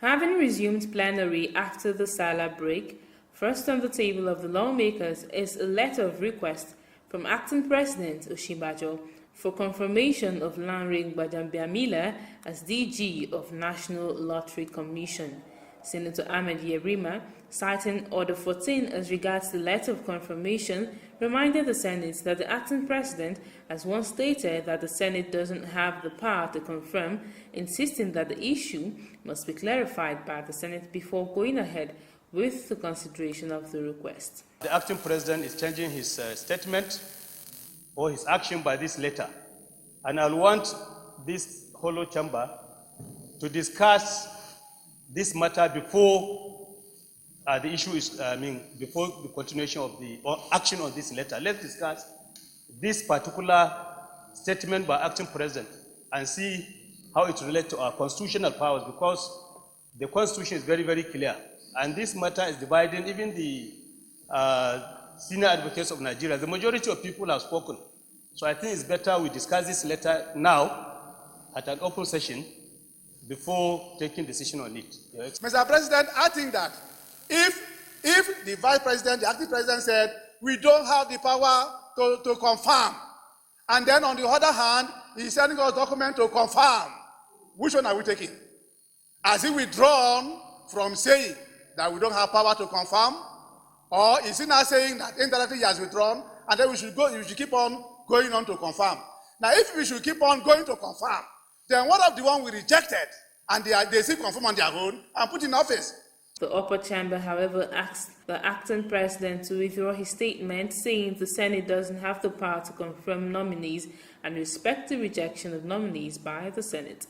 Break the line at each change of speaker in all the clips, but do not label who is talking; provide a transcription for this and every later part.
Having resumed plenary after the Salah break, first on the table of the lawmakers is a letter of request from Acting President Osinbajo for confirmation of Lanre Gbadambiamila as DG of National Lottery Commission. Senator Ahmed Yerima, citing Order 14 as regards the letter of confirmation, reminded the Senate that the acting president has once stated that the Senate doesn't have the power to confirm, insisting that the issue must be clarified by the Senate before going ahead with the consideration of the request.
The acting president is changing his statement or his action by this letter, and I'll want this hollow chamber to discuss this matter before the issue is, before the continuation of the action on this letter. Let's discuss this particular statement by acting president and see how it relates to our constitutional powers, because the constitution is very, very clear. And this matter is dividing even the senior advocates of Nigeria. The majority of people have spoken. So I think it's better we discuss this letter now at an open session before taking decision on it. Yes.
Mr. President, I think that if the Vice President, the acting president said, we don't have the power to confirm, and then on the other hand, he's sending us a document to confirm, which one are we taking? Has he withdrawn from saying that we don't have power to confirm? Or is he now saying that indirectly he has withdrawn, and then we should keep on going on to confirm? Now, if we should keep on going to confirm, then what of the one we rejected and they still confirm on their own and put in office?
The upper chamber, however, asked the acting president to withdraw his statement, saying the Senate doesn't have the power to confirm nominees and respect the rejection of nominees by the Senate.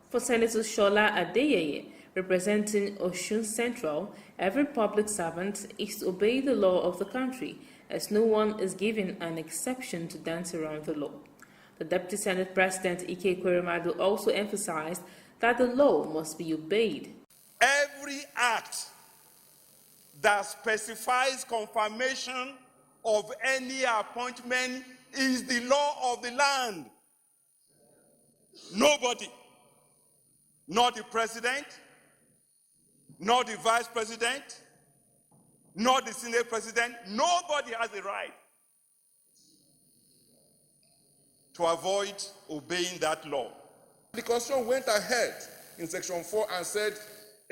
For Senator Shola Adeyeye, representing Osun Central, every public servant is to obey the law of the country, as no one is given an exception to dance around the law. The Deputy Senate President Ike Ekweremadu also emphasized that the law must be obeyed.
Every act that specifies confirmation of any appointment is the law of the land. Nobody, not the president, not the vice president, not the Senate president, nobody has the right to avoid obeying that law.
The Constitution went ahead in Section 4 and said,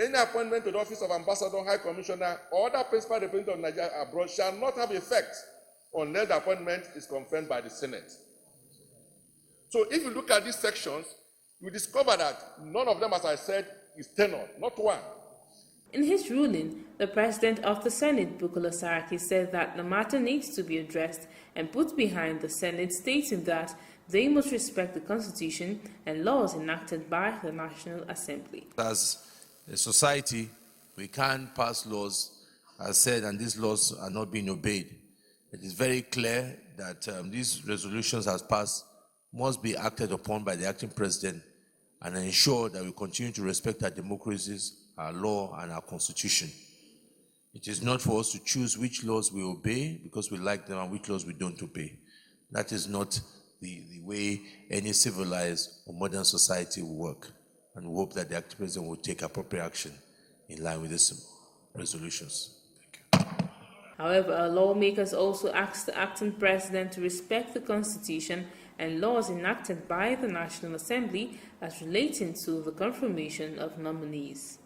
any appointment to the office of Ambassador, High Commissioner, or other principal representative of Nigeria abroad shall not have effect unless the appointment is confirmed by the Senate. So if you look at these sections, you discover that none of them, as I said, is tenor, not one.
In his ruling, the President of the Senate, Bukola Saraki, said that the matter needs to be addressed and put behind the Senate, stating that they must respect the Constitution and laws enacted by the National Assembly.
As a society, we can't pass laws, as said, and these laws are not being obeyed. It is very clear that these resolutions as passed must be acted upon by the acting president and ensure that we continue to respect our democracies, our law, and our constitution. It is not for us to choose which laws we obey because we like them and which laws we don't obey. That is not the way any civilized or modern society will work. And we hope that the acting president will take appropriate action in line with these resolutions. Thank you.
However, our lawmakers also asked the acting president to respect the Constitution and laws enacted by the National Assembly as relating to the confirmation of nominees.